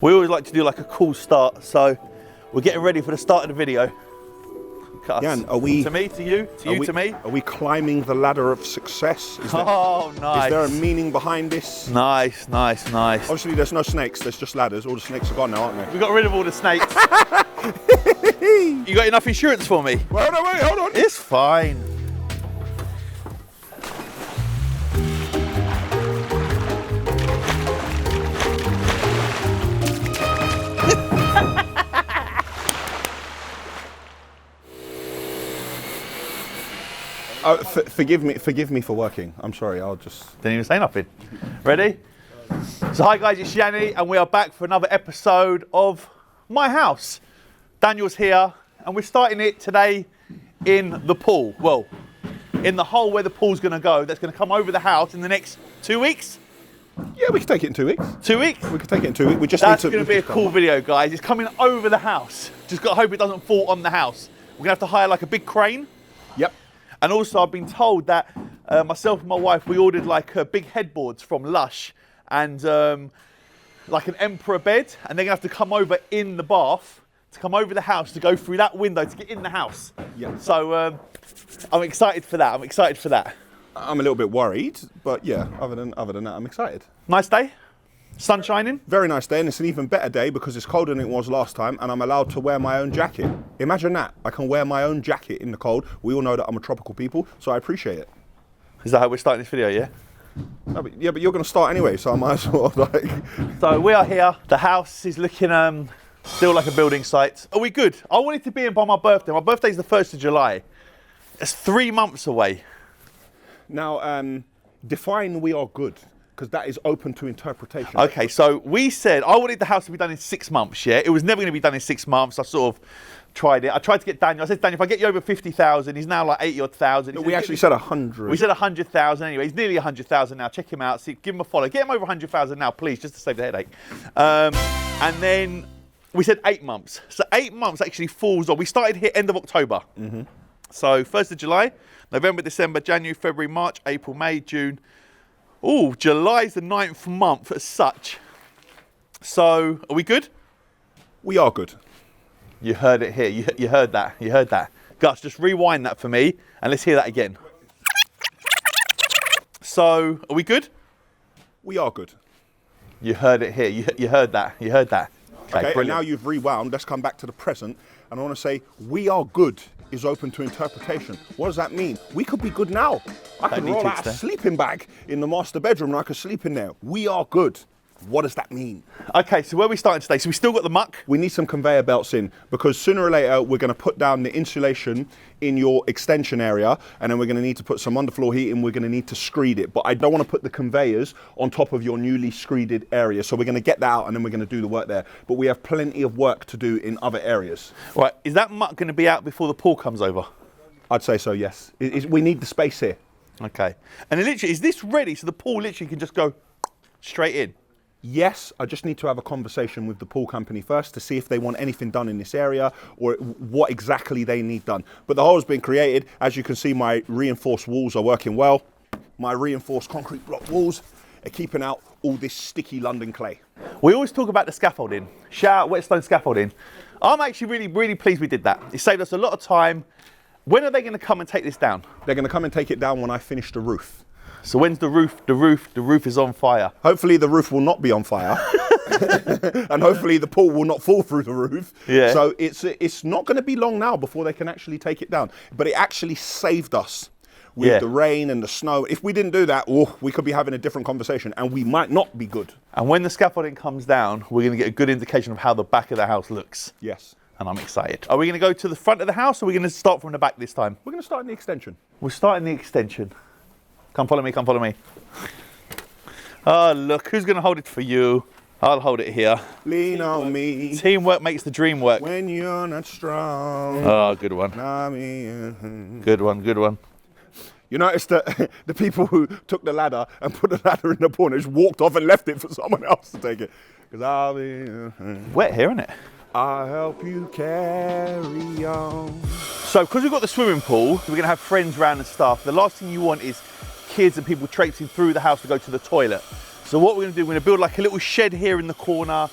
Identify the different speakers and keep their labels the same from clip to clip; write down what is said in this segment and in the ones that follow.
Speaker 1: We always like to do like a cool start, so we're getting ready for the start of the video.
Speaker 2: Jan, are we...
Speaker 1: To me, to you, to me.
Speaker 2: Are we climbing the ladder of success?
Speaker 1: Oh, nice.
Speaker 2: Is there a meaning behind this?
Speaker 1: Nice, nice, nice.
Speaker 2: Obviously, there's no snakes, there's just ladders. All the snakes are gone now, aren't they?
Speaker 1: We got rid of all the snakes. You got enough insurance for me?
Speaker 2: Well, no, wait, hold on.
Speaker 1: It's fine.
Speaker 2: Forgive me for working. I'm sorry, I'll just...
Speaker 1: Didn't even say nothing. Ready? So hi guys, it's Yianni and we are back for another episode of my house. Daniel's here and we're starting it today in the pool. Well, in the hole where the pool's gonna go, that's gonna come over the house in the next 2 weeks.
Speaker 2: Yeah, we can take it in 2 weeks.
Speaker 1: 2 weeks?
Speaker 2: We can take it in 2 weeks. We just
Speaker 1: That's
Speaker 2: need to...
Speaker 1: gonna be a cool video, guys. It's coming over the house. Just gotta hope it doesn't fall on the house. We're gonna have to hire like a big crane.
Speaker 2: Yep.
Speaker 1: And also I've been told that myself and my wife, we ordered like big headboards from Lush and like an emperor bed, and they're gonna have to come over in the bath, to come over the house, to go through that window to get in the house.
Speaker 2: Yeah.
Speaker 1: So I'm excited for that,
Speaker 2: I'm a little bit worried, but yeah, other than that, I'm excited.
Speaker 1: Nice day, sun shining.
Speaker 2: Very nice day, and it's an even better day because it's colder than it was last time, and I'm allowed to wear my own jacket. Imagine that, I can wear my own jacket in the cold. We all know that I'm a tropical people, so I appreciate it.
Speaker 1: Is that how we're starting this video, yeah?
Speaker 2: No, but you're going to start anyway, so I might as well like...
Speaker 1: So we are here, the house is looking still like a building site. Are we good? I wanted to be in by my birthday. My birthday's the 1st of July. It's 3 months away.
Speaker 2: Now, define we are good, because that is open to interpretation.
Speaker 1: Okay, so we said, I wanted the house to be done in 6 months, yeah? It was never going to be done in 6 months. I sort of tried it. I tried to get Daniel. I said, Daniel, if I get you over 50,000, he's now like 80 odd thousand.
Speaker 2: No, we actually said 100.
Speaker 1: We said 100,000 anyway. He's nearly 100,000 now. Check him out. See, give him a follow. Get him over 100,000 now, please, just to save the headache. And then we said 8 months. So 8 months actually falls on. We started here end of October. Mm-hmm. So 1st of July, November, December, January, February, March, April, May, June. Oh, July's the 9th month as such. So, are we good?
Speaker 2: We are good.
Speaker 1: You heard it here. You heard that. You heard that. Gus, just rewind that for me and let's hear that again. So, are we good?
Speaker 2: We are good.
Speaker 1: You heard it here. You heard that. You heard that.
Speaker 2: Okay, and now you've rewound. Let's come back to the present. And I want to say, we are good is open to interpretation. What does that mean? We could be good now. I could roll out a sleeping bag in the master bedroom and I could sleep in there. We are good. What does that mean?
Speaker 1: Okay, so where are we starting today? So we still got the muck?
Speaker 2: We need some conveyor belts in because sooner or later we're going to put down the insulation in your extension area and then we're going to need to put some underfloor heating. We're going to need to screed it, but I don't want to put the conveyors on top of your newly screeded area. So we're going to get that out and then we're going to do the work there. But we have plenty of work to do in other areas.
Speaker 1: Right, is that muck going to be out before the pool comes over?
Speaker 2: I'd say so, yes. We need the space here.
Speaker 1: Okay. And literally, is this ready so the pool literally can just go straight in?
Speaker 2: Yes, I just need to have a conversation with the pool company first to see if they want anything done in this area or what exactly they need done. But the hole's been created. As you can see, my reinforced walls are working well. My reinforced concrete block walls are keeping out all this sticky London clay.
Speaker 1: We always talk about the scaffolding. Shout out Whetstone Scaffolding. I'm actually really pleased we did that. It saved us a lot of time. When are they going to come and take this down?
Speaker 2: They're going to come and take it down when I finish the roof.
Speaker 1: So when's the roof? The roof is on fire.
Speaker 2: Hopefully the roof will not be on fire. And hopefully the pool will not fall through the roof.
Speaker 1: Yeah.
Speaker 2: So it's not going to be long now before they can actually take it down. But it actually saved us with the rain and the snow. If we didn't do that, we could be having a different conversation and we might not be good.
Speaker 1: And when the scaffolding comes down, we're going to get a good indication of how the back of the house looks.
Speaker 2: Yes.
Speaker 1: And I'm excited. Are we going to go to the front of the house or are we going to start from the back this time?
Speaker 2: We're going to start in the extension.
Speaker 1: We're starting the extension. Come follow me, come follow me. Oh, look, who's going to hold it for you? I'll hold it here.
Speaker 2: Lean on me.
Speaker 1: Teamwork makes the dream work.
Speaker 2: When you're not strong.
Speaker 1: Oh, good one. Good one, good one.
Speaker 2: You notice that the people who took the ladder and put the ladder in the pool just walked off and left it for someone else to take it. Because I'll be...
Speaker 1: Wet here, isn't it?
Speaker 2: I'll help you carry on.
Speaker 1: So, because we've got the swimming pool, we're going to have friends around and stuff. The last thing you want is kids and people traipsing through the house to go to the toilet. So what we're going to do, we're going to build like a little shed here in the corner.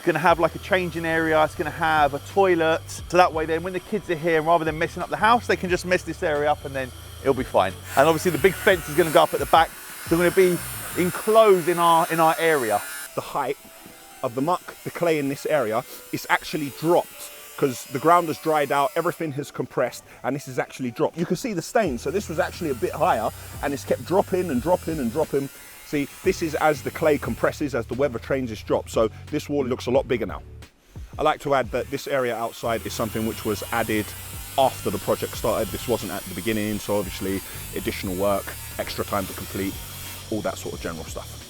Speaker 1: going to have like a changing area, it's going to have a toilet, so that way then when the kids are here, rather than messing up the house, they can just mess this area up and then it'll be fine. And obviously the big fence is going to go up at the back, so we're going to be enclosed in our area.
Speaker 2: The height of the muck, the clay in this area, is actually dropped because the ground has dried out, everything has compressed, and this is actually dropped. You can see the stain, so this was actually a bit higher, and it's kept dropping and dropping and dropping. See, this is as the clay compresses, as the weather changes, drop. So this wall looks a lot bigger now. I like to add that this area outside is something which was added after the project started. This wasn't at the beginning, so obviously additional work, extra time to complete, all that sort of general stuff.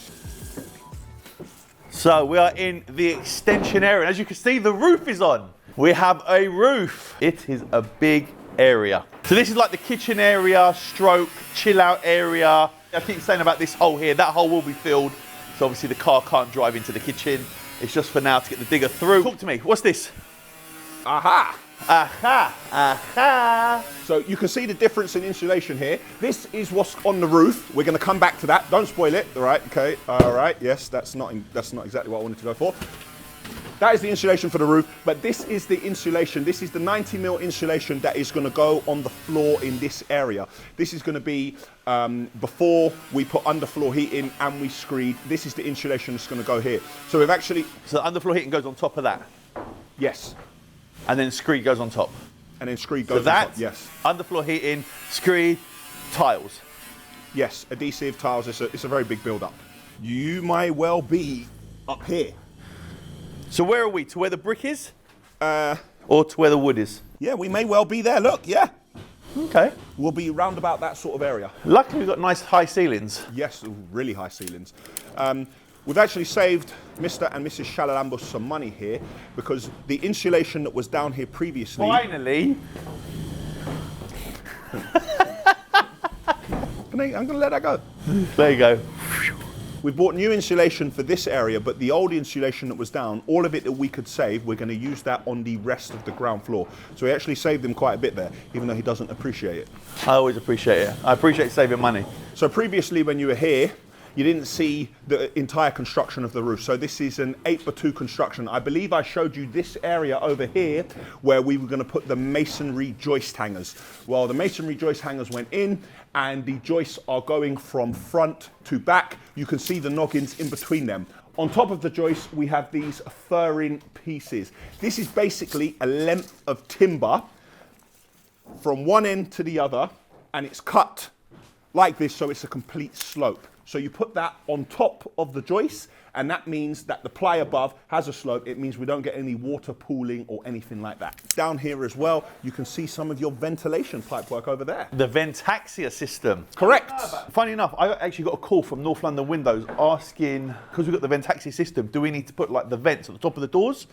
Speaker 1: So we are in the extension area, and as you can see, the roof is on. We have a roof. It is a big area. So this is like the kitchen area, stroke, chill out area. I keep saying about this hole here, that hole will be filled. So obviously the car can't drive into the kitchen. It's just for now to get the digger through. Talk to me, what's this?
Speaker 2: Aha!
Speaker 1: Aha, aha.
Speaker 2: So you can see the difference in insulation here. This is what's on the roof. We're going to come back to that. Don't spoil it. All right, okay. All right, yes, that's not exactly what I wanted to go for. That is the insulation for the roof, but this is the insulation. This is the 90mm insulation that is going to go on the floor in this area. This is going to be before we put underfloor heating and we screed. This is the insulation that's going to go here. So we've actually...
Speaker 1: So the underfloor heating goes on top of that?
Speaker 2: Yes.
Speaker 1: And then screed goes on top?
Speaker 2: And then screed goes
Speaker 1: so
Speaker 2: on top, yes.
Speaker 1: Underfloor heating, screed, tiles?
Speaker 2: Yes, adhesive, tiles, it's a very big build-up. You might well be up here.
Speaker 1: So where are we? To where the brick is? Or to where the wood is?
Speaker 2: Yeah, we may well be there. Look, yeah.
Speaker 1: Okay.
Speaker 2: We'll be round about that sort of area.
Speaker 1: Luckily, we've got nice high ceilings.
Speaker 2: Yes, really high ceilings. We've actually saved Mr. and Mrs. Shalalambos some money here because the insulation that was down here previously...
Speaker 1: Finally.
Speaker 2: I'm going to let that go.
Speaker 1: There you go.
Speaker 2: We bought new insulation for this area, but the old insulation that was down, all of it that we could save, we're going to use that on the rest of the ground floor. So we actually saved him quite a bit there, even though he doesn't appreciate it.
Speaker 1: I always appreciate it. I appreciate saving money.
Speaker 2: So previously when you were here, you didn't see the entire construction of the roof. So this is an 8x2 construction. I believe I showed you this area over here where we were going to put the masonry joist hangers. Well, the masonry joist hangers went in and the joists are going from front to back. You can see the noggins in between them. On top of the joist, we have these furring pieces. This is basically a length of timber from one end to the other, and it's cut like this, so it's a complete slope. So you put that on top of the joist, and that means that the ply above has a slope. It means we don't get any water pooling or anything like that. Down here as well, you can see some of your ventilation pipework over there.
Speaker 1: The Ventaxia system.
Speaker 2: Correct.
Speaker 1: Funny enough, I actually got a call from North London Windows asking, because we've got the Ventaxia system, do we need to put like the vents at the top of the doors?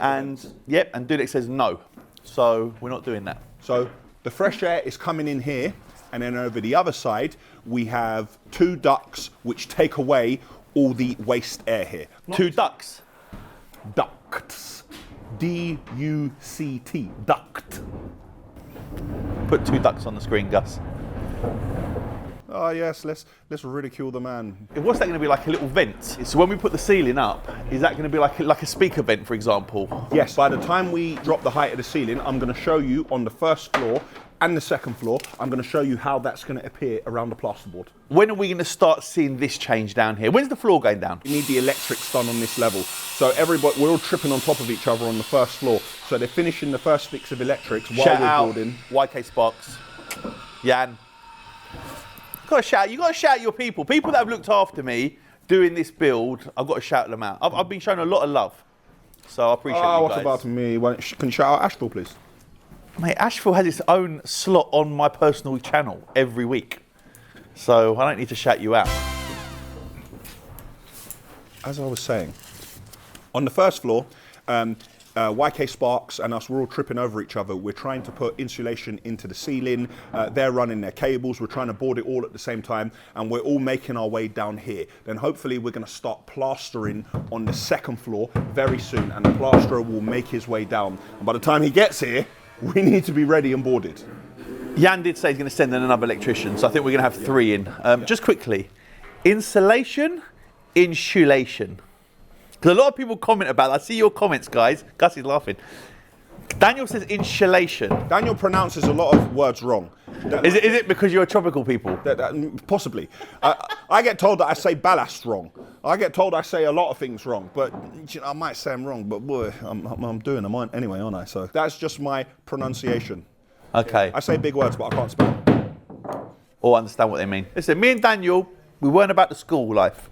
Speaker 1: And yep, and Dudek says no. So we're not doing that.
Speaker 2: So the fresh air is coming in here, and then over the other side, we have two ducts which take away all the waste air here.
Speaker 1: Two ducts?
Speaker 2: Ducts. D-U-C-T. Duct.
Speaker 1: Put two ducts on the screen, Gus.
Speaker 2: Oh yes, let's ridicule the man.
Speaker 1: What's that going to be, like a little vent? So when we put the ceiling up, is that going to be like a speaker vent, for example?
Speaker 2: Yes, by the time we drop the height of the ceiling, I'm going to show you on the first floor and the second floor, I'm going to show you how that's going to appear around the plasterboard.
Speaker 1: When are we going to start seeing this change down here? When's the floor going down?
Speaker 2: We need the electrics done on this level. So everybody, we're all tripping on top of each other on the first floor. So they're finishing the first fix of electrics while we're building.
Speaker 1: YK Sparks, Jan. Got to shout. You got to shout your people. People that have looked after me doing this build. I've got to shout them out. I've been shown a lot of love, so I appreciate you guys.
Speaker 2: What about me? Can you shout out Ashville, please?
Speaker 1: Mate, Ashville has its own slot on my personal channel every week, so I don't need to shout you out.
Speaker 2: As I was saying, on the first floor, YK Sparks and us, we're all tripping over each other. We're trying to put insulation into the ceiling. They're running their cables. We're trying to board it all at the same time, and we're all making our way down here. Then hopefully we're going to start plastering on the second floor very soon, and the plasterer will make his way down. And by the time he gets here, we need to be ready and boarded.
Speaker 1: Jan did say he's going to send in another electrician, so I think we're going to have three in. Just quickly, insulation, insulation. Because a lot of people comment about that. I see your comments, guys. Gus is laughing. Daniel says insulation.
Speaker 2: Daniel pronounces a lot of words wrong.
Speaker 1: Is it because you're a tropical people?
Speaker 2: Possibly. I get told that I say ballast wrong. I get told I say a lot of things wrong, but you know, I might say them wrong, but boy, I'm doing them anyway, aren't I? So that's just my pronunciation.
Speaker 1: Okay.
Speaker 2: I say big words, but I can't spell.
Speaker 1: Or understand what they mean. Listen, me and Daniel, we weren't about the school life,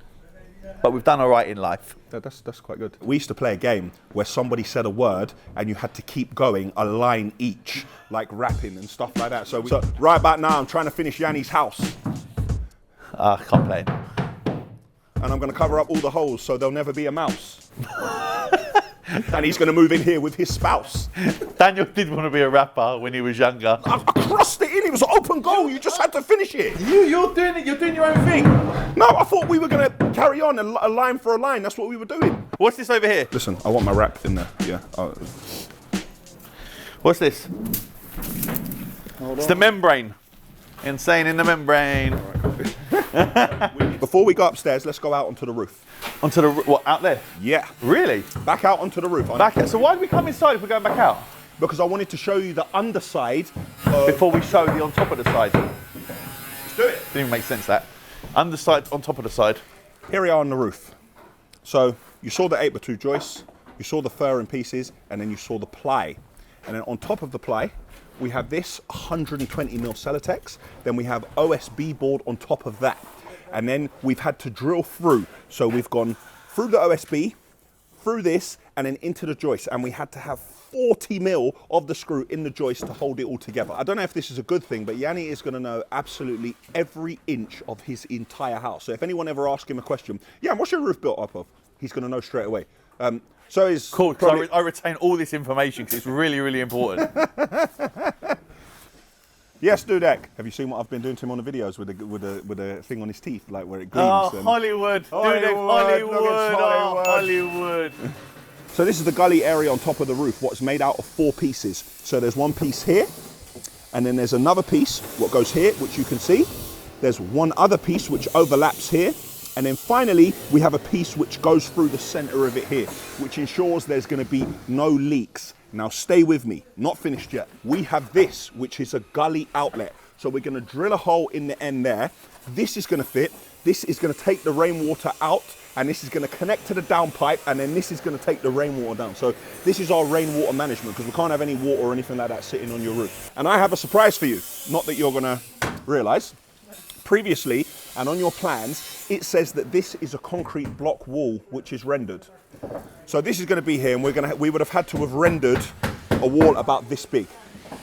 Speaker 1: but we've done all right in life.
Speaker 2: That's quite good. We used to play a game where somebody said a word and you had to keep going a line each, like rapping and stuff like that. So right about now, I'm trying to finish Yianni's house.
Speaker 1: I can't play it.
Speaker 2: And I'm going to cover up all the holes so there'll never be a mouse. And he's going to move in here with his spouse.
Speaker 1: Daniel did want to be a rapper when he was younger.
Speaker 2: I crossed it in. It was an open goal. You just had to finish it.
Speaker 1: You're doing it. You're doing your own thing.
Speaker 2: No, I thought we were going to carry on a line for a line. That's what we were doing.
Speaker 1: What's this over here?
Speaker 2: Listen, I want my rap in there. Yeah.
Speaker 1: What's this? It's the membrane. Insane in the membrane.
Speaker 2: Before we go upstairs, let's go out onto the roof.
Speaker 1: Onto the what? Out there?
Speaker 2: Yeah.
Speaker 1: Really?
Speaker 2: Back out onto the roof.
Speaker 1: Back out. So why did we come inside if we're going back out?
Speaker 2: Because I wanted to show you the underside.
Speaker 1: Before we show the on top of the side.
Speaker 2: Let's do it.
Speaker 1: Didn't even make sense that. Underside on top of the side.
Speaker 2: Here we are on the roof. So you saw the 8x2 joist, you saw the fur in pieces, and then you saw the ply. And then on top of the ply, we have this 120mm Celotex. Then we have OSB board on top of that. And then we've had to drill through. So we've gone through the OSB, through this, and then into the joist. And we had to have 40mm of the screw in the joist to hold it all together. I don't know if this is a good thing, but Yianni is going to know absolutely every inch of his entire house. So if anyone ever asks him a question, yeah, what's your roof built up of? He's going to know straight away. So is
Speaker 1: cool. Probably... I retain all this information because it's really, really important.
Speaker 2: Yes, Dudek. Have you seen what I've been doing to him on the videos with a thing on his teeth, like where it gleams?
Speaker 1: Oh, Hollywood. Hollywood.
Speaker 2: So this is the gully area on top of the roof, what's made out of 4 pieces. So there's one piece here, and then there's another piece, what goes here, which you can see. There's one other piece which overlaps here. And then finally, we have a piece which goes through the center of it here, which ensures there's going to be no leaks. Now stay with me, not finished yet. We have this, which is a gully outlet. So we're going to drill a hole in the end there. This is going to fit. This is going to take the rainwater out, and this is going to connect to the downpipe, and then this is going to take the rainwater down. So this is our rainwater management, because we can't have any water or anything like that sitting on your roof. And I have a surprise for you, not that you're going to realize. Previously, and on your plans, it says that this is a concrete block wall which is rendered. So this is going to be here, and we would have had to have rendered a wall about this big.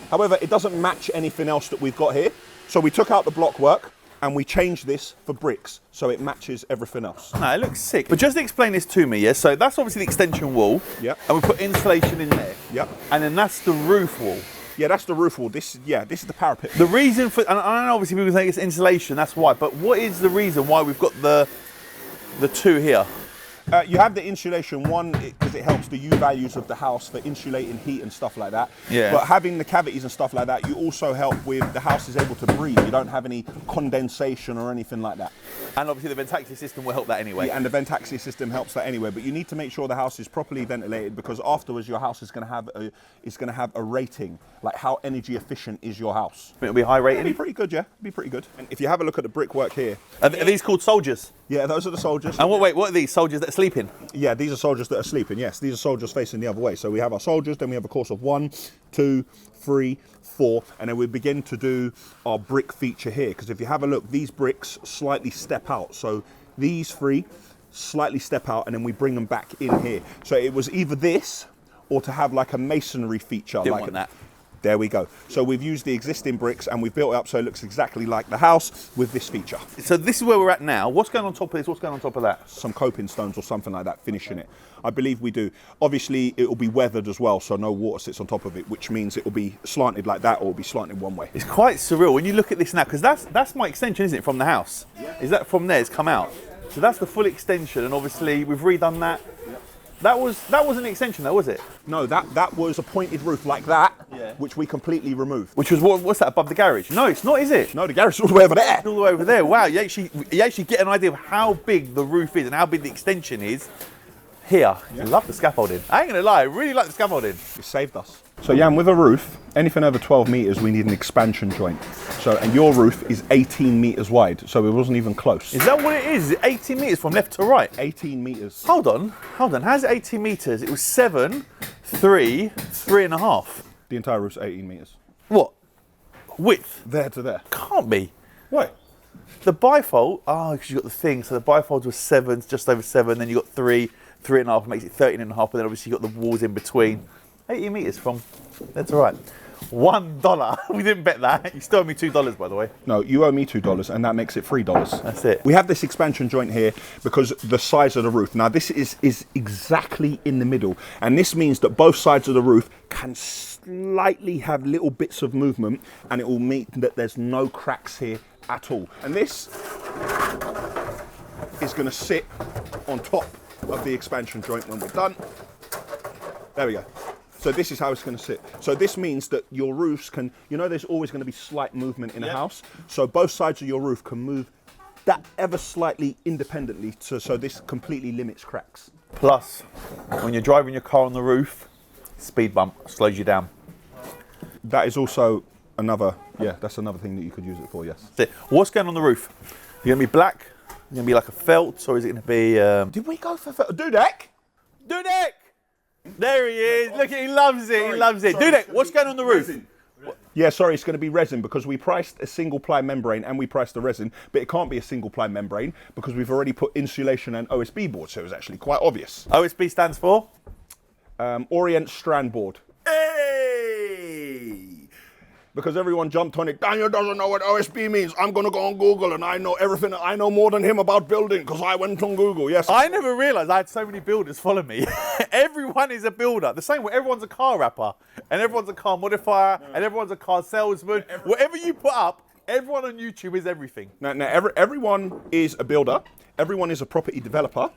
Speaker 2: However, it doesn't match anything else that we've got here. So we took out the block work and we changed this for bricks, so it matches everything else.
Speaker 1: No, it looks sick. But just explain this to me, yeah? So that's obviously the extension wall.
Speaker 2: Yep.
Speaker 1: And we put insulation in there.
Speaker 2: Yep.
Speaker 1: And then that's the roof wall.
Speaker 2: Yeah, that's the roof wall. This is the parapet.
Speaker 1: The reason for, and I know obviously people think it's insulation, that's why, but what is the reason why we've got the 2 here?
Speaker 2: You have the insulation, one, because it helps the U values of the house for insulating heat and stuff like that.
Speaker 1: Yeah.
Speaker 2: But having the cavities and stuff like that, you also help with the house is able to breathe. You don't have any condensation or anything like that.
Speaker 1: And obviously the ventaxi system will help that anyway.
Speaker 2: Yeah, and the ventaxi system helps that anyway. But you need to make sure the house is properly ventilated, because afterwards your house is going to have a rating, like how energy efficient is your house.
Speaker 1: It'll be high rated.
Speaker 2: It'll be pretty good, yeah. It'll be pretty good. And if you have a look at the brickwork here,
Speaker 1: are these called soldiers?
Speaker 2: Yeah, those are the soldiers.
Speaker 1: And what are these soldiers that are sleeping?
Speaker 2: Yeah, these are soldiers that are sleeping. Yes, these are soldiers facing the other way. So we have our soldiers, then we have a course of 1, 2, 3, 4, and then we begin to do our brick feature here. Because if you have a look, these bricks slightly step out. So these 3 slightly step out, and then we bring them back in here. So it was either this or to have like a masonry feature.
Speaker 1: Didn't want that.
Speaker 2: There we go. So we've used the existing bricks and we've built it up so it looks exactly like the house with this feature.
Speaker 1: So this is where we're at now. What's going on top of this? What's going on top of that?
Speaker 2: Some coping stones or something like that, finishing it. I believe we do. Obviously, it will be weathered as well, so no water sits on top of it, which means it will be slanted like that or it will be slanted one way.
Speaker 1: It's quite surreal when you look at this now, because that's my extension, isn't it, from the house? Yeah. Is that from there? It's come out. So that's the full extension, and obviously we've redone that. Yep. That wasn't an extension though, was it?
Speaker 2: No, that was a pointed roof like that,
Speaker 1: yeah,
Speaker 2: which we completely removed.
Speaker 1: Which was, what's that, above the garage? No, it's not, is it?
Speaker 2: No, the garage is all the way over there.
Speaker 1: It's all the way over there. Wow, you actually get an idea of how big the roof is and how big the extension is here. I love the scaffolding. I ain't gonna lie, I really like the scaffolding.
Speaker 2: It saved us. So Jan, with a roof, anything over 12 meters, we need an expansion joint. So, and your roof is 18 meters wide, so it wasn't even close.
Speaker 1: Is that what it is? Is it 18 meters from left to right?
Speaker 2: 18 meters.
Speaker 1: Hold on. How's it 18 meters? It was 7, 3, 3.5.
Speaker 2: The entire roof's 18 meters.
Speaker 1: What? Width?
Speaker 2: There to there.
Speaker 1: Can't be.
Speaker 2: Why?
Speaker 1: The bifold, because you got the thing, so the bifolds were 7, just over 7, then you got 3, 3.5, makes it 13.5, but then obviously you got the walls in between. 80 meters from, that's all right. $1. We didn't bet that. You still owe me $2, by the way.
Speaker 2: No, you owe me $2, and that makes it $3.
Speaker 1: That's it.
Speaker 2: We have this expansion joint here because the size of the roof. Now, this is exactly in the middle, and this means that both sides of the roof can slightly have little bits of movement, and it will mean that there's no cracks here at all. And this is going to sit on top of the expansion joint when we're done. There we go. So this is how it's going to sit. So this means that your roofs can, you know, there's always going to be slight movement in a house. So both sides of your roof can move that ever slightly independently. So this completely limits cracks.
Speaker 1: Plus, when you're driving your car on the roof, speed bump slows you down.
Speaker 2: That is also another, that's another thing that you could use it for, yes.
Speaker 1: That's it. What's going on the roof? You're going to be black? You're going to be like a felt? Or is it going to be...
Speaker 2: Did we go for Dudek?
Speaker 1: Dudek! There he is. Look, he loves it. He loves it. Dudek, what's going on the roof?
Speaker 2: Yeah, sorry, it's going to be resin because we priced a single ply membrane and we priced the resin, but it can't be a single ply membrane because we've already put insulation and OSB board, so it was actually quite obvious.
Speaker 1: OSB stands for?
Speaker 2: Orient Strand Board.
Speaker 1: Hey!
Speaker 2: Because everyone jumped on it. Daniel doesn't know what OSB means. I'm going to go on Google and I know everything. I know more than him about building because I went on Google, yes.
Speaker 1: I never realised I had so many builders follow me. Everyone is a builder. The same way everyone's a car rapper and everyone's a car modifier and everyone's a car salesman. Whatever you put up, everyone on YouTube is everything.
Speaker 2: Now everyone is a builder. Everyone is a property developer.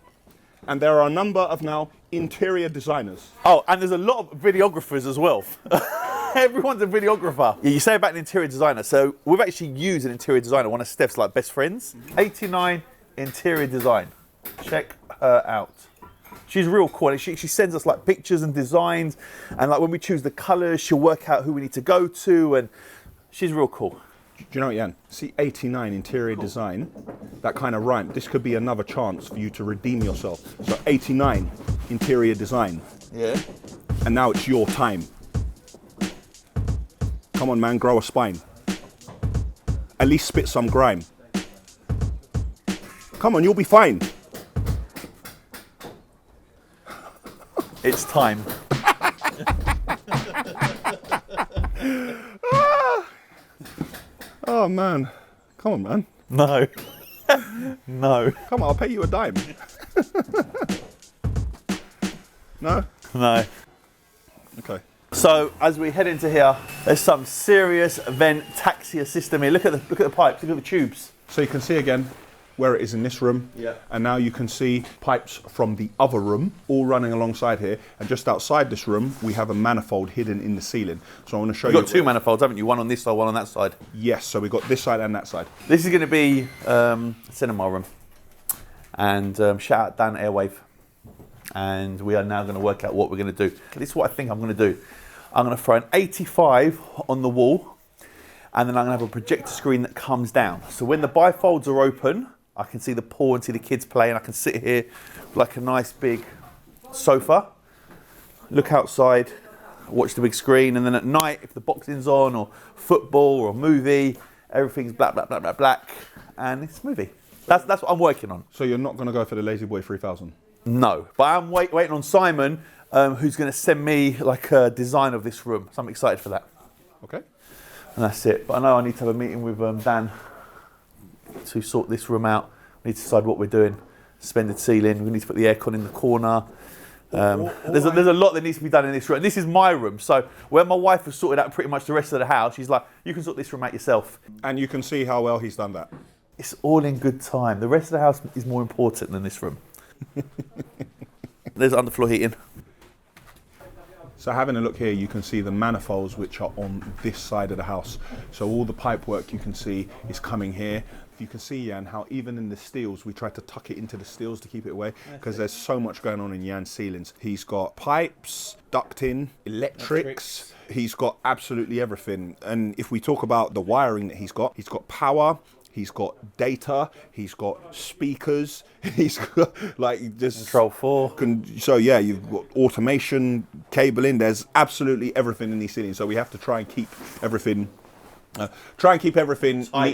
Speaker 2: And there are a number of now interior designers.
Speaker 1: Oh, and there's a lot of videographers as well. Everyone's a videographer. Yeah, you say about an interior designer. So we've actually used an interior designer, one of Steph's like best friends. 89 Interior Design. Check her out. She's real cool. And she sends us like pictures and designs. And like when we choose the colours, she'll work out who we need to go to. And she's real cool.
Speaker 2: Do you know what, Jan? See 89 Interior Design, that kind of rhyme. This could be another chance for you to redeem yourself. So 89 Interior Design.
Speaker 1: Yeah.
Speaker 2: And now it's your time. Come on, man, grow a spine. At least spit some grime. Come on, you'll be fine.
Speaker 1: It's time.
Speaker 2: Oh, man. Come on, man.
Speaker 1: No. No.
Speaker 2: Come on, I'll pay you a dime. No?
Speaker 1: No.
Speaker 2: Okay.
Speaker 1: So as we head into here, there's some serious vent taxia system here. Look at the pipes, look at the tubes.
Speaker 2: So you can see again where it is in this room.
Speaker 1: Yeah.
Speaker 2: And now you can see pipes from the other room all running alongside here. And just outside this room, we have a manifold hidden in the ceiling. So I want to show you.
Speaker 1: You've got two manifolds, haven't you? One on this side, one on that side.
Speaker 2: Yes, so we've got this side and that side.
Speaker 1: This is going to be a cinema room. And shout out Dan Airwave. And we are now going to work out what we're going to do. This is what I think I'm going to do. I'm going to throw an 85 on the wall. And then I'm going to have a projector screen that comes down. So when the bifolds are open, I can see the pool and see the kids playing. I can sit here like a nice big sofa, look outside, watch the big screen, and then at night, if the boxing's on, or football, or a movie, everything's black, black, black, black, black, and it's a movie. That's what I'm working on.
Speaker 2: So you're not going to go for the Lazy Boy 3000?
Speaker 1: No, but I'm waiting on Simon, who's going to send me like a design of this room. So I'm excited for that.
Speaker 2: Okay.
Speaker 1: And that's it. But I know I need to have a meeting with Dan to sort this room out. We need to decide what we're doing. Suspended ceiling. We need to put the aircon in the corner. There's a lot that needs to be done in this room. This is my room. So when my wife has sorted out pretty much the rest of the house, she's like, you can sort this room out yourself.
Speaker 2: And you can see how well he's done that.
Speaker 1: It's all in good time. The rest of the house is more important than this room. There's underfloor heating.
Speaker 2: So having a look here, you can see the manifolds which are on this side of the house. So all the pipe work you can see is coming here. If you can see, Yan, how even in the steels, we tried to tuck it into the steels to keep it away, because there's so much going on in Yan's ceilings. He's got pipes, ducting, electrics. He's got absolutely everything. And if we talk about the wiring that he's got power, he's got data, he's got speakers, he's got like just
Speaker 1: Control 4.
Speaker 2: So yeah, you've got automation, cabling. There's absolutely everything in these ceilings. So we have to try and keep everything. Neat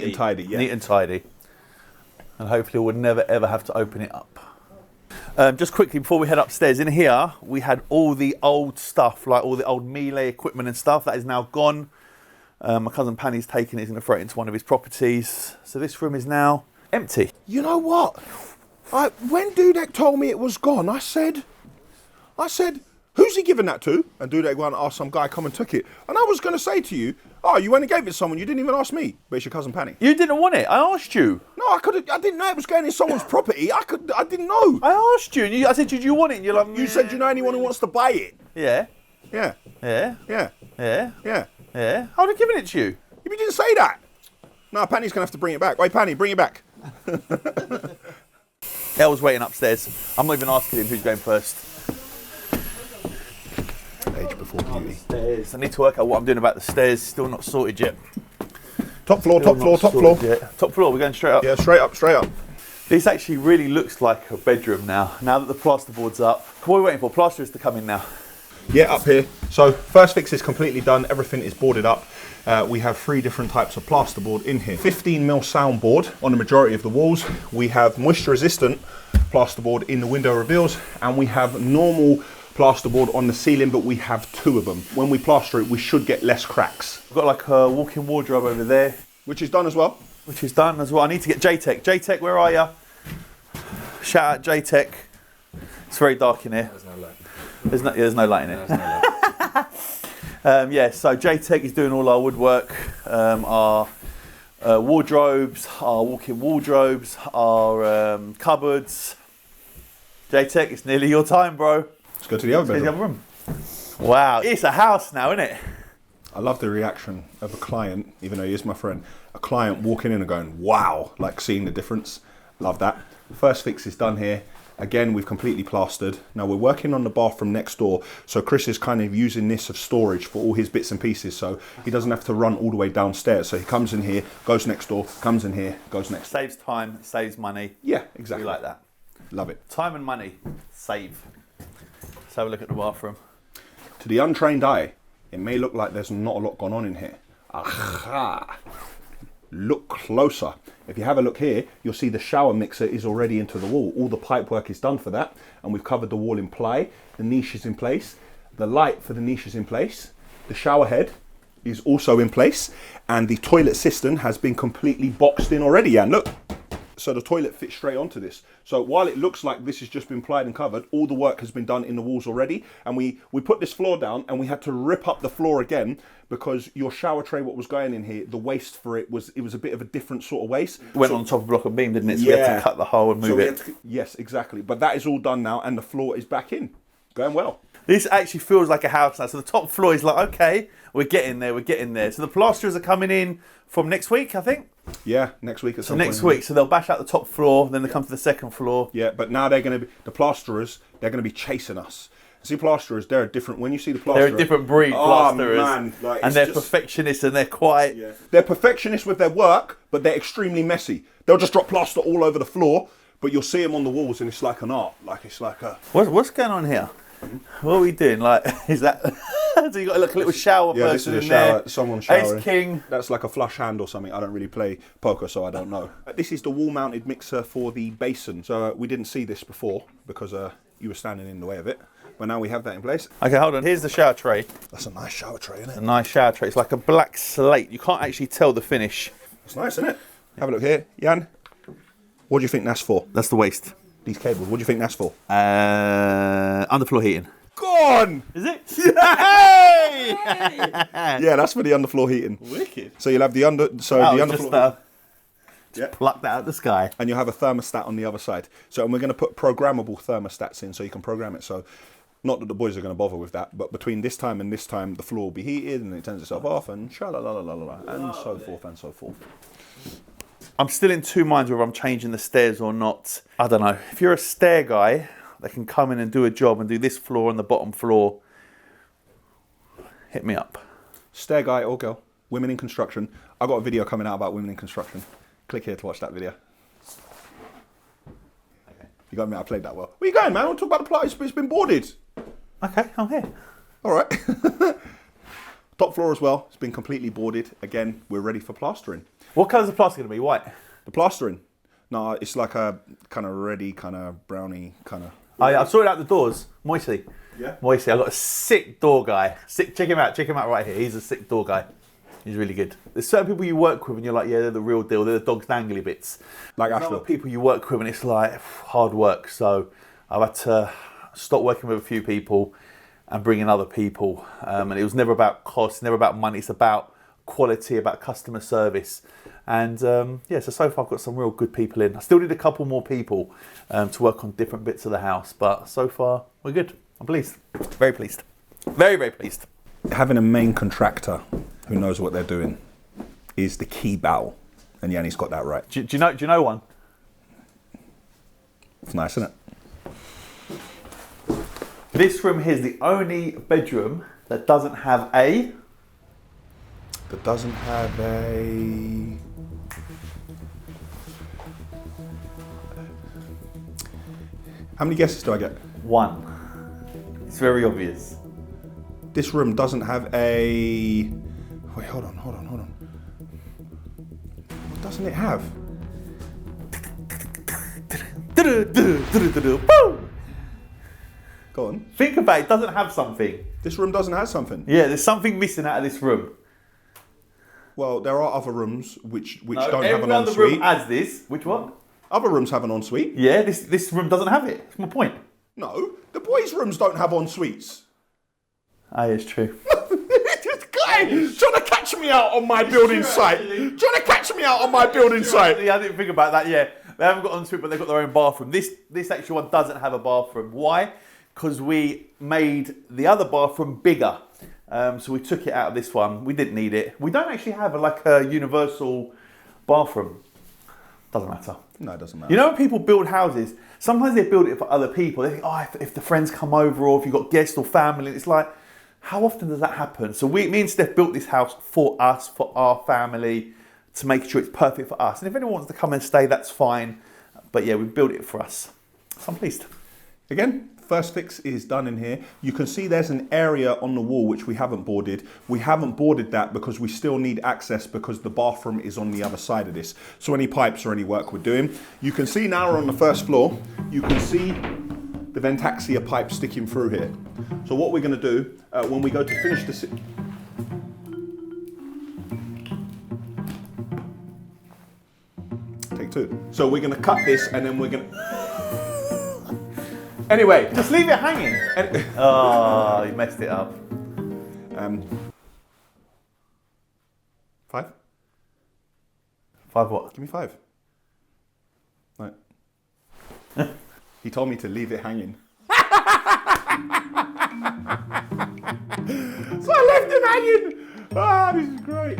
Speaker 2: and tidy. Yeah.
Speaker 1: Neat and tidy. And hopefully we'll never ever have to open it up. Just quickly before we head upstairs, in here we had all the old stuff, like all the old Melee equipment and stuff that is now gone. My cousin Panny's taken it, he's going to throw it into one of his properties. So this room is now empty.
Speaker 2: You know what? When Dudek told me it was gone, I said, who's he giving that to? And Dudek went and asked some guy come and took it. And I was going to say to you, oh, you went and gave it to someone, you didn't even ask me. But it's your cousin Panny.
Speaker 1: You didn't want it, I asked you.
Speaker 2: No, I didn't know it was going in someone's property. I didn't know.
Speaker 1: I asked you, and I said, did you want it? And you're like,
Speaker 2: You said you know anyone who wants to buy it.
Speaker 1: Yeah.
Speaker 2: Yeah.
Speaker 1: Yeah.
Speaker 2: Yeah.
Speaker 1: Yeah.
Speaker 2: Yeah.
Speaker 1: Yeah. I would have given it to you.
Speaker 2: You didn't say that. No, Panny's going to have to bring it back. Wait, Panny, bring it back.
Speaker 1: Elle's waiting upstairs. I'm not even asking him who's going first.
Speaker 2: Age before beauty.
Speaker 1: I need to work out what I'm doing about the stairs. Still not sorted yet.
Speaker 2: Top floor, top floor, top floor.
Speaker 1: Top floor, we're going straight up.
Speaker 2: Yeah, straight up, straight up.
Speaker 1: This actually really looks like a bedroom now that the plasterboard's up. What are we waiting for? Plasterers to come in now.
Speaker 2: Yeah, up here. So first fix is completely done. Everything is boarded up. We have 3 different types of plasterboard in here. 15mm soundboard on the majority of the walls. We have moisture resistant plasterboard in the window reveals, and we have normal plasterboard on the ceiling, but we have 2 of them. When we plaster it, we should get less cracks.
Speaker 1: We've got like a walk-in wardrobe over there.
Speaker 2: Which is done as well.
Speaker 1: Which is done as well. I need to get J-Tech. J-Tech, where are you? Shout out J-Tech. It's very dark in here.
Speaker 3: There's no light.
Speaker 1: There's no light in it.
Speaker 3: There's no light.
Speaker 1: Yeah, so J-Tech is doing all our woodwork, our wardrobes, our walk-in wardrobes, our cupboards. J-Tech, it's nearly your time, bro.
Speaker 2: Let's go to the other bedroom.
Speaker 1: room. Wow, it's a house now, isn't it?
Speaker 2: I love the reaction of a client, even though he is my friend, a client walking in and going, wow, like seeing the difference. Love that. First fix is done here. Again, we've completely plastered. Now we're working on the bathroom next door. So Chris is kind of using this as storage for all his bits and pieces. So he doesn't have to run all the way downstairs. So he comes in here, goes next door, comes in here, goes next door.
Speaker 1: Saves time, saves money.
Speaker 2: Yeah, exactly.
Speaker 1: We like that.
Speaker 2: Love it.
Speaker 1: Time and money, save. Let's have a look at the bathroom.
Speaker 2: To the untrained eye, it may look like there's not a lot going on in here. Aha! Look closer. If you have a look here, you'll see the shower mixer is already into the wall. All the pipe work is done for that, and we've covered the wall in ply. The niche is in place. The light for the niche is in place. The shower head is also in place, and the toilet cistern has been completely boxed in already. And look, so the toilet fits straight onto this. So while it looks like this has just been plied and covered, all the work has been done in the walls already. And we put this floor down, and we had to rip up the floor again because your shower tray, what was going in here, the waste for it was a bit of a different sort of waste.
Speaker 1: Went on top of a block of beam, didn't it? So we had to cut the hole and move it.
Speaker 2: Yes, exactly. But that is all done now, and the floor is back in. Going well.
Speaker 1: This actually feels like a house now. So the top floor is like, okay, we're getting there, we're getting there. So the plasterers are coming in from next week, I think.
Speaker 2: Yeah, next week at some
Speaker 1: point. So next week, so they'll bash out the top floor, then they come to the second floor.
Speaker 2: Yeah, but now they're going to be, the plasterers, they're going to be chasing us. See, plasterers, they're a different, when you see the plasterer.
Speaker 1: They're a different breed, plasterers.
Speaker 2: Man, like,
Speaker 1: and they're perfectionists, and they're quite...
Speaker 2: Yeah. They're perfectionists with their work, but they're extremely messy. They'll just drop plaster all over the floor, but you'll see them on the walls, and it's like an art. Like, it's like a...
Speaker 1: What's going on here? What are we doing? Like, is that... so you got like a little shower person
Speaker 2: this is
Speaker 1: in
Speaker 2: a shower,
Speaker 1: there.
Speaker 2: someone showering.
Speaker 1: Ace King.
Speaker 2: That's like a flush hand or something. I don't really play poker, so I don't know. This is the wall-mounted mixer for the basin. So we didn't see this before because you were standing in the way of it. But now we have that in place.
Speaker 1: Okay, hold on. Here's the shower tray.
Speaker 2: That's a nice shower tray, isn't it?
Speaker 1: A nice shower tray. It's like a black slate. You can't actually tell the finish.
Speaker 2: It's nice, isn't it? Have a look here. Jan, what do you think that's for?
Speaker 1: That's the waste.
Speaker 2: These cables, what do you think that's for?
Speaker 1: Underfloor heating.
Speaker 2: Gone!
Speaker 1: Is it?
Speaker 2: Hey! Yeah, that's for the underfloor heating.
Speaker 1: Wicked.
Speaker 2: So you'll have the underfloor.
Speaker 1: Just pluck that out of the sky.
Speaker 2: And you'll have a thermostat on the other side. So, and we're going to put programmable thermostats in so you can program it. So, not that the boys are going to bother with that, but between this time and this time, the floor will be heated and it turns itself off and sha-la-la-la-la-la, and so forth and so forth.
Speaker 1: I'm still in two minds whether I'm changing the stairs or not. I don't know. If you're a stair guy that can come in and do a job and do this floor and the bottom floor, hit me up.
Speaker 2: Stair guy or girl, women in construction. I got a video coming out about women in construction. Click here to watch that video. Okay. You got me, I played that well. Where you going, man? I want to talk about the place. It's been boarded.
Speaker 1: Okay, I'm here.
Speaker 2: All right. Top floor as well. It's been completely boarded. Again, we're ready for plastering.
Speaker 1: What colour's the plaster going to be? White?
Speaker 2: The plastering? No, it's like a kind of reddy, kind of browny, kind of...
Speaker 1: I sorted out the doors. Moisey.
Speaker 2: Yeah?
Speaker 1: Moisey, I've got a sick door guy. Sick. Check him out right here. He's a sick door guy. He's really good. There's certain people you work with and you're like, yeah, they're the real deal. They're the dog's dangly bits.
Speaker 2: Like
Speaker 1: There's
Speaker 2: Ashville.
Speaker 1: other people you work with and it's like hard work. So I've had to stop working with a few people and bring in other people. And it was never about cost, never about money. It's about quality, about customer service. And yeah, so far I've got some real good people in. I still need a couple more people to work on different bits of the house. But so far, we're good. I'm pleased. Very pleased. Very, very pleased.
Speaker 2: Having a main contractor who knows what they're doing is the key battle. And Yianni's got that right.
Speaker 1: Do you know one?
Speaker 2: It's nice, isn't it?
Speaker 1: This room here is the only bedroom that doesn't have a...
Speaker 2: That doesn't have a... How many guesses do I get?
Speaker 1: one. It's very obvious.
Speaker 2: This room doesn't have a... Wait, hold on. What doesn't it have?
Speaker 1: Boom!
Speaker 2: Go on.
Speaker 1: Think about it. It doesn't have something.
Speaker 2: This room doesn't have something.
Speaker 1: Yeah, there's something missing out of this room.
Speaker 2: Well, there are other rooms which
Speaker 1: No,
Speaker 2: don't have an
Speaker 1: every other room
Speaker 2: ensuite.
Speaker 1: has this. Which one?
Speaker 2: Other rooms have an ensuite.
Speaker 1: Yeah, this room doesn't have it. That's my point.
Speaker 2: No, the boys' rooms don't have ensuites.
Speaker 1: Ah, it's true.
Speaker 2: This guy trying to catch me out on my building site. Trying to catch me out on my building site.
Speaker 1: Yeah, I didn't think about that. Yeah, they haven't got ensuite, but they've got their own bathroom. This actual one doesn't have a bathroom. Why? Because we made the other bathroom bigger. So we took it out of this one. We didn't need it. We don't actually have a universal bathroom. Doesn't matter.
Speaker 2: No, it doesn't matter.
Speaker 1: You know when people build houses, sometimes they build it for other people. They think, oh, if the friends come over or if you've got guests or family, it's like, how often does that happen? So me and Steph built this house for us, for our family, to make sure it's perfect for us. And if anyone wants to come and stay, that's fine. But yeah, we built it for us. So I'm pleased.
Speaker 2: Again, first fix is done in here. You can see there's an area on the wall which we haven't boarded. We haven't boarded that because we still need access because the bathroom is on the other side of this. So any pipes or any work we're doing. You can see now we're on the first floor. You can see the Ventaxia pipe sticking through here. So what we're going to do when we go to finish this... Take two. So we're going to cut this and then we're going to... Anyway,
Speaker 1: Just leave it hanging. Oh, you messed it up.
Speaker 2: 5?
Speaker 1: 5 what?
Speaker 2: Give me 5. Right. He told me to leave it hanging. So I left him hanging. Ah, this is great.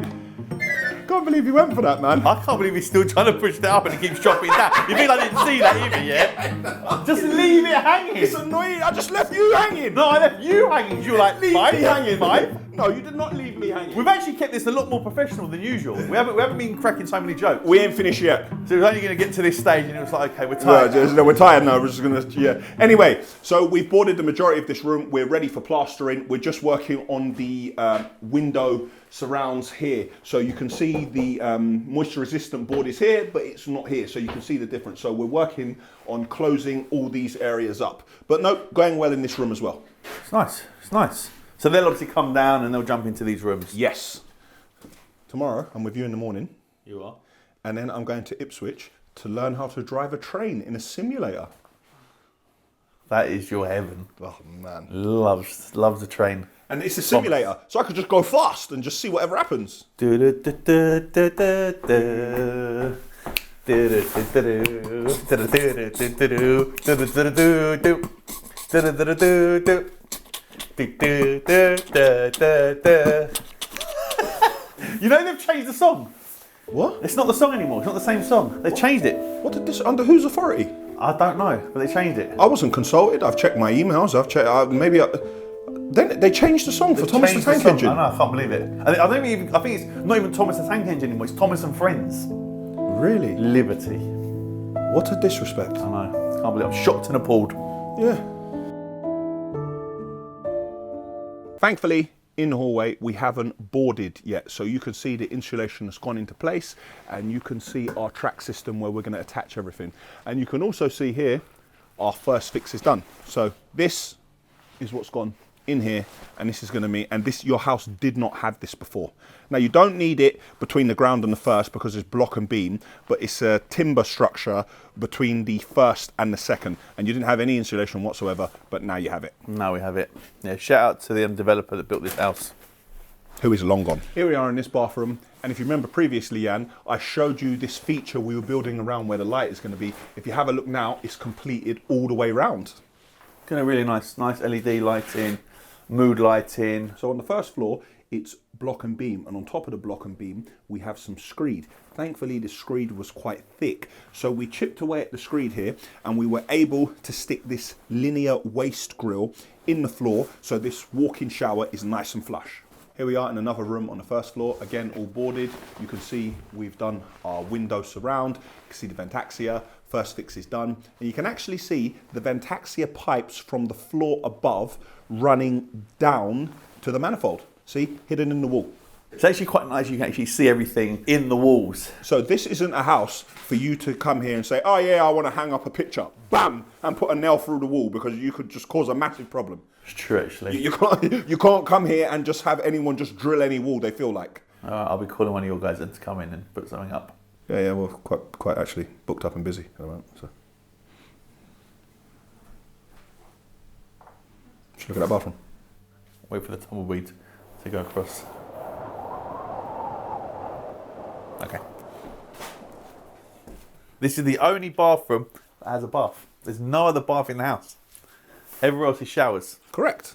Speaker 2: Can't believe he went for that, man.
Speaker 1: I can't believe he's still trying to push that up and he keeps dropping it down. You think I didn't see that either, yeah? Just leave it hanging.
Speaker 2: It's annoying. I just left you hanging.
Speaker 1: No, I left you hanging. You were like,
Speaker 2: Leave
Speaker 1: 5?
Speaker 2: me hanging.
Speaker 1: 5?
Speaker 2: No, you did not leave me hanging.
Speaker 1: We've actually kept this a lot more professional than usual. We haven't been cracking so many jokes.
Speaker 2: We ain't finished yet.
Speaker 1: So we're only going to get to this stage and it was like, okay, we're
Speaker 2: No,
Speaker 1: tired.
Speaker 2: we're tired now. We're just gonna, yeah. Anyway, so we've boarded the majority of this room. We're ready for plastering. We're just working on the window surrounds here. So you can see the moisture resistant board is here, but it's not here. So you can see the difference. So we're working on closing all these areas up. But no, going well in this room as well.
Speaker 1: It's nice. It's nice. So they'll obviously come down and they'll jump into these rooms.
Speaker 2: Yes. Tomorrow, I'm with you in the morning.
Speaker 1: You are.
Speaker 2: And then I'm going to Ipswich to learn how to drive a train in a simulator.
Speaker 1: That is your heaven.
Speaker 2: Oh, man.
Speaker 1: Loves the train.
Speaker 2: And it's a simulator, so I could just go fast and just see whatever happens.
Speaker 1: You know they've changed the song.
Speaker 2: What?
Speaker 1: It's not the song anymore. It's not the same song. They changed it.
Speaker 2: What did this, under whose authority?
Speaker 1: I don't know, but they changed it.
Speaker 2: I wasn't consulted. I've checked my emails. I've checked, then they changed the song for Thomas the
Speaker 1: Changed
Speaker 2: Tank
Speaker 1: song.
Speaker 2: Engine.
Speaker 1: I know, I can't believe it. I don't even. I think it's not even Thomas the Tank Engine anymore. It's Thomas and Friends.
Speaker 2: Really?
Speaker 1: Liberty.
Speaker 2: What a disrespect.
Speaker 1: I know. Can't believe. I'm shocked and appalled.
Speaker 2: Yeah. Thankfully, in the hallway, we haven't boarded yet. So you can see the insulation has gone into place and you can see our track system where we're going to attach everything. And you can also see here, our first fix is done. So this is what's gone in here, and this is going to be, and this, your house did not have this before. Now you don't need it between the ground and the first because it's block and beam, but it's a timber structure between the first and the second, and you didn't have any insulation whatsoever, but now you have it.
Speaker 1: Now we have it. Yeah, shout out to the developer that built this house.
Speaker 2: Who is long gone. Here we are in this bathroom, and if you remember previously, Jan, I showed you this feature we were building around where the light is going to be. If you have a look now, it's completed all the way around.
Speaker 1: Got a really nice LED lighting, mood lighting.
Speaker 2: So on the first floor, it's block and beam, and on top of the block and beam, we have some screed. Thankfully, the screed was quite thick, so we chipped away at the screed here, and we were able to stick this linear waste grill in the floor, so this walk-in shower is nice and flush. Here we are in another room on the first floor, again all boarded. You can see we've done our window surround, you can see the Ventaxia, first fix is done, and you can actually see the Ventaxia pipes from the floor above running down to the manifold. See, hidden in the wall.
Speaker 1: It's actually quite nice, you can actually see everything in the walls.
Speaker 2: So this isn't a house for you to come here and say, oh yeah, I want to hang up a picture, bam, and put a nail through the wall, because you could just cause a massive problem.
Speaker 1: It's true, actually.
Speaker 2: You can't come here and just have anyone just drill any wall they feel like.
Speaker 1: I'll be calling one of your guys in to come in and put something up.
Speaker 2: Yeah, we're quite actually booked up and busy at the moment. So. Just look at that bathroom.
Speaker 1: Wait for the tumbleweed to go across. Okay. This is the only bathroom that has a bath. There's no other bath in the house. Everywhere else is showers.
Speaker 2: Correct.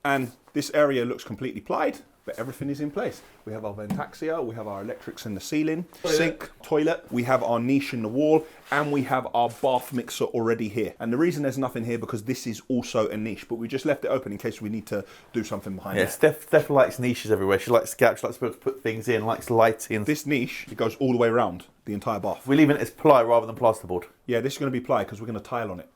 Speaker 2: And this area looks completely plied, but everything is in place. We have our Ventaxia, we have our electrics in the ceiling, sink, toilet, we have our niche in the wall, and we have our bath mixer already here. And the reason there's nothing here, because this is also a niche, but we just left it open in case we need to do something behind it.
Speaker 1: Yeah, Steph likes niches everywhere. She likes scouts, she likes to be able to put things in, likes lighting.
Speaker 2: This niche, it goes all the way around the entire bath.
Speaker 1: We're leaving it as ply rather than plasterboard.
Speaker 2: Yeah, this is going to be ply because we're going to tile on it.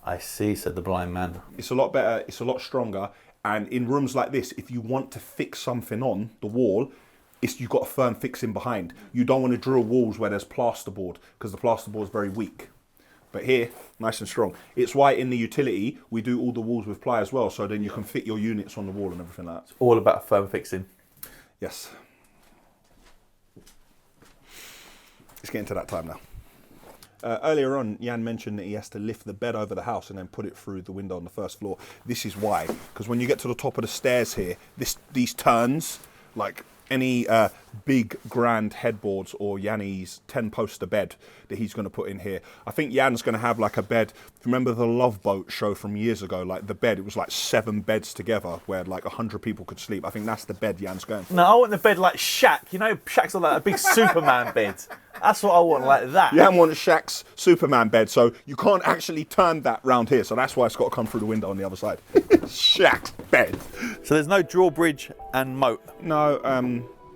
Speaker 1: I see, said the blind man.
Speaker 2: It's a lot better, it's a lot stronger. And in rooms like this, if you want to fix something on the wall, you've got a firm fixing behind. You don't want to drill walls where there's plasterboard, because the plasterboard is very weak. But here, nice and strong. It's why in the utility, we do all the walls with ply as well, so then you can fit your units on the wall and everything like that.
Speaker 1: It's all about firm fixing.
Speaker 2: Yes. It's getting to that time now. Earlier on, Jan mentioned that he has to lift the bed over the house and then put it through the window on the first floor. This is why, because when you get to the top of the stairs here, these turns, like any big grand headboards or Yianni's 10-poster bed that he's going to put in here. I think Jan's going to have like a bed. Remember the Love Boat show from years ago? Like the bed, it was like 7 beds together where like 100 people could sleep. I think that's the bed Jan's going for.
Speaker 1: No, I want the bed like Shaq. You know, Shaq's on like a big Superman bed. That's what I want, like that.
Speaker 2: Jan wants Shaq's Superman bed, so you can't actually turn that round here. So that's why it's got to come through the window on the other side. Shaq's bed.
Speaker 1: So there's no drawbridge and moat.
Speaker 2: No,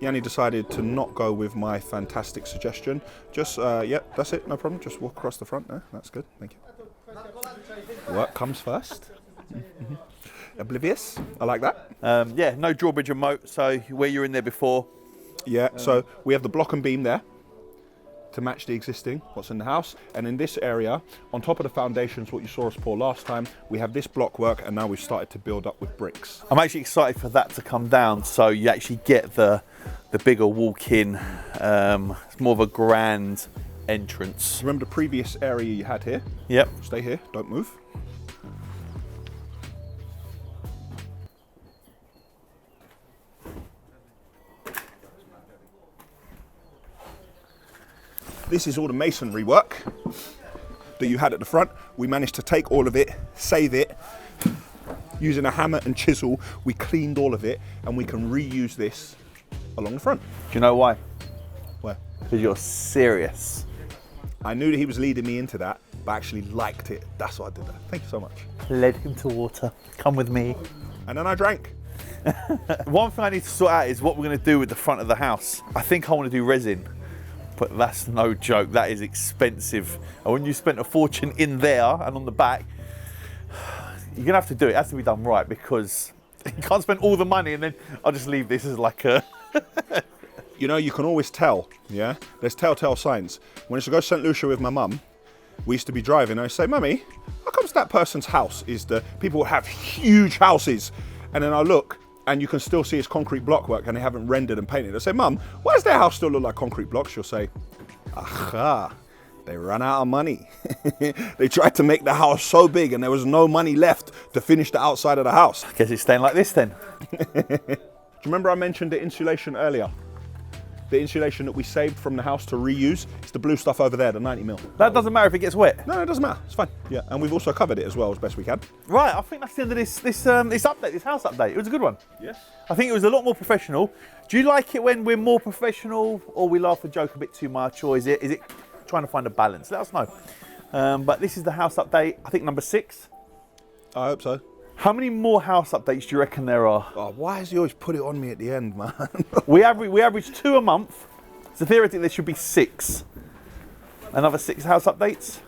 Speaker 2: Yianni decided to not go with my fantastic suggestion. Just, yeah, that's it, no problem. Just walk across the front there. That's good, thank you. Work comes first. Mm-hmm. Oblivious, I like that.
Speaker 1: Yeah, no drawbridge and moat, so where you're in there before.
Speaker 2: Yeah, so we have the block and beam there to match the existing, what's in the house. And in this area, on top of the foundations, what you saw us pour last time, we have this block work, and now we've started to build up with bricks.
Speaker 1: I'm actually excited for that to come down, so you actually get the bigger walk-in. It's more of a grand entrance.
Speaker 2: Remember the previous area you had here?
Speaker 1: Yep.
Speaker 2: Stay here, don't move. This is all the masonry work that you had at the front. We managed to take all of it, save it. Using a hammer and chisel, we cleaned all of it, and we can reuse this along the front.
Speaker 1: Do you know why? because you're serious.
Speaker 2: I knew that he was leading me into that, but I actually liked it. That's why I did that. Thank you so much.
Speaker 1: Led him to water. Come with me.
Speaker 2: And then I drank.
Speaker 1: One thing I need to sort out is what we're going to do with the front of the house. I think I want to do resin, but that's no joke. That is expensive. And when you spent a fortune in there and on the back, you're going to have to do it. It has to be done right, because you can't spend all the money and then I'll just leave this as like a...
Speaker 2: You know, you can always tell, yeah? There's telltale signs. When I used to go to St. Lucia with my mum, we used to be driving. I used to say, Mummy, how comes that person's house is the... People have huge houses. And then I look, and you can still see it's concrete blockwork and they haven't rendered and painted. I say, Mum, why does their house still look like concrete blocks? She'll say, aha, they ran out of money. They tried to make the house so big and there was no money left to finish the outside of the house.
Speaker 1: I guess it's staying like this then.
Speaker 2: Do you remember I mentioned the insulation earlier? The insulation that we saved from the house to reuse, it's the blue stuff over there, the 90mm.
Speaker 1: That doesn't matter if it gets wet.
Speaker 2: No, it doesn't matter. It's fine. Yeah, and we've also covered it as well as best we can.
Speaker 1: Right, I think that's the end of this update, this house update. It was a good one.
Speaker 2: Yes.
Speaker 1: I think it was a lot more professional. Do you like it when we're more professional, or we laugh and joke a bit too much, or is it trying to find a balance? Let us know. But this is the house update, I think number 6.
Speaker 2: I hope so.
Speaker 1: How many more house updates do you reckon there are?
Speaker 2: Oh, why does he always put it on me at the end, man?
Speaker 1: we average 2 a month, so theoretically there should be 6. Another 6 house updates?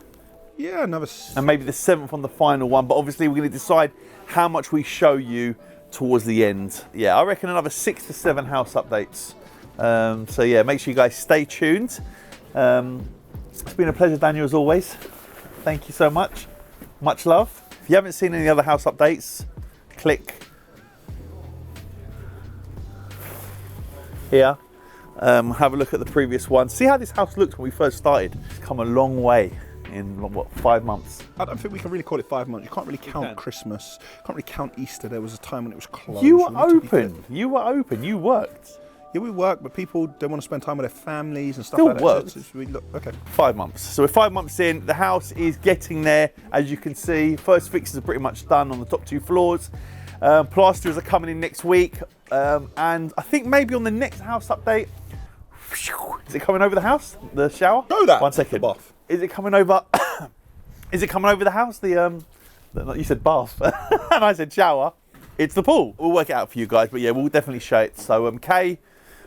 Speaker 2: Yeah, another...
Speaker 1: And maybe the 7th on the final one, but obviously we're going to decide how much we show you towards the end. Yeah, I reckon another 6 to 7 house updates. So yeah, make sure you guys stay tuned. It's been a pleasure, Daniel, as always. Thank you so much. Much love. If you haven't seen any other house updates, click here. Have a look at the previous one. See how this house looked when we first started. It's come a long way in, what, 5 months?
Speaker 2: I don't think we can really call it 5 months. You can't really count Christmas. You can't really count Easter. There was a time when it was closed.
Speaker 1: You were open. You were open. You worked.
Speaker 2: Yeah, we work, but people don't want to spend time with their families and stuff
Speaker 1: Still
Speaker 2: like that.
Speaker 1: worked.
Speaker 2: So we look, okay.
Speaker 1: 5 months. So we're 5 months in. The house is getting there, as you can see. First fixes are pretty much done on the top 2 floors. Plasters are coming in next week. And I think maybe on the next house update, is it coming over the house? The shower?
Speaker 2: Show that.
Speaker 1: 1 second.
Speaker 2: The bath.
Speaker 1: Is it coming over? Is it coming over the house? You said bath, and I said shower. It's the pool. We'll work it out for you guys, but yeah, we'll definitely show it. So Kay,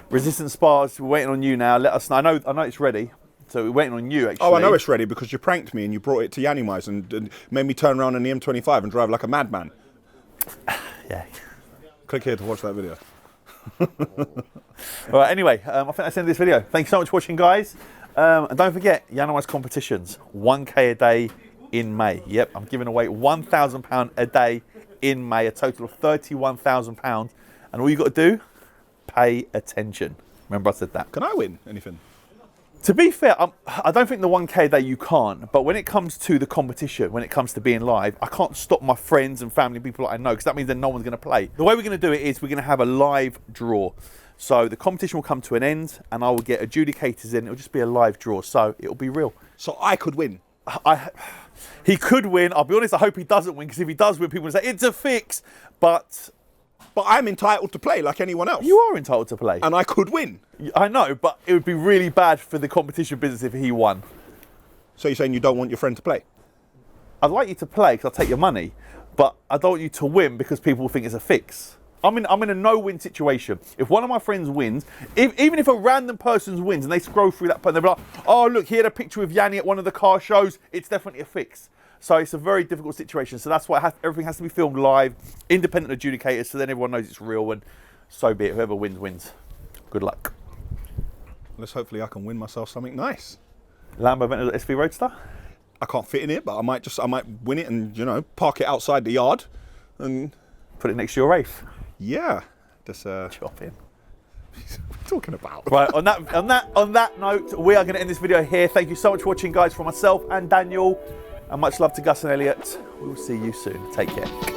Speaker 1: Resistance Spars, we're waiting on you now. Let us know. I know it's ready. So we're waiting on you, actually.
Speaker 2: Oh, I know it's ready because you pranked me and you brought it to YIANNIMIZE and made me turn around in the M25 and drive like a madman.
Speaker 1: Yeah.
Speaker 2: Click here to watch that video.
Speaker 1: All right, anyway, I think that's the end of this video. Thank you so much for watching, guys. And don't forget, YIANNIMIZE competitions, 1K a day in May. Yep, I'm giving away £1,000 a day in May, a total of £31,000. And all you got to do, pay attention. Remember I said that.
Speaker 2: Can I win anything?
Speaker 1: To be fair, I don't think the 1K a day you can't, but when it comes to the competition, when it comes to being live, I can't stop my friends and family, people that I know, because that means that no one's going to play. The way we're going to do it is we're going to have a live draw. So the competition will come to an end and I will get adjudicators in. It'll just be a live draw, so it'll be real.
Speaker 2: So I could win.
Speaker 1: He could win. I'll be honest, I hope he doesn't win, because if he does win, people will say, it's a fix. But
Speaker 2: I'm entitled to play like anyone else.
Speaker 1: you are entitled to play.
Speaker 2: And I could win.
Speaker 1: I know, but it would be really bad for the competition business if he won.
Speaker 2: So you're saying you don't want your friend to play?
Speaker 1: I'd like you to play because I'll take your money, but I don't want you to win because people will think it's a fix. I'm in a no-win situation. If one of my friends wins, even if a random person wins and they scroll through that, they'll be like, oh, look, he had a picture with Yianni at one of the car shows, it's definitely a fix. So it's a very difficult situation. So that's why everything has to be filmed live, independent adjudicators, so then everyone knows it's real, and so be it. Whoever wins, wins. Good luck.
Speaker 2: Let's hopefully I can win myself something nice.
Speaker 1: Lambo Aventador SV Roadster?
Speaker 2: I can't fit in it, but I might win it and, you know, park it outside the yard and
Speaker 1: Put it next to your Wraith.
Speaker 2: yeah, just
Speaker 1: Chop in.
Speaker 2: what are you talking about?
Speaker 1: Right, on that note, we are going to end this video here. Thank you so much for watching, guys, from myself and Daniel, and much love to Gus and Elliot. We'll see you soon. Take care.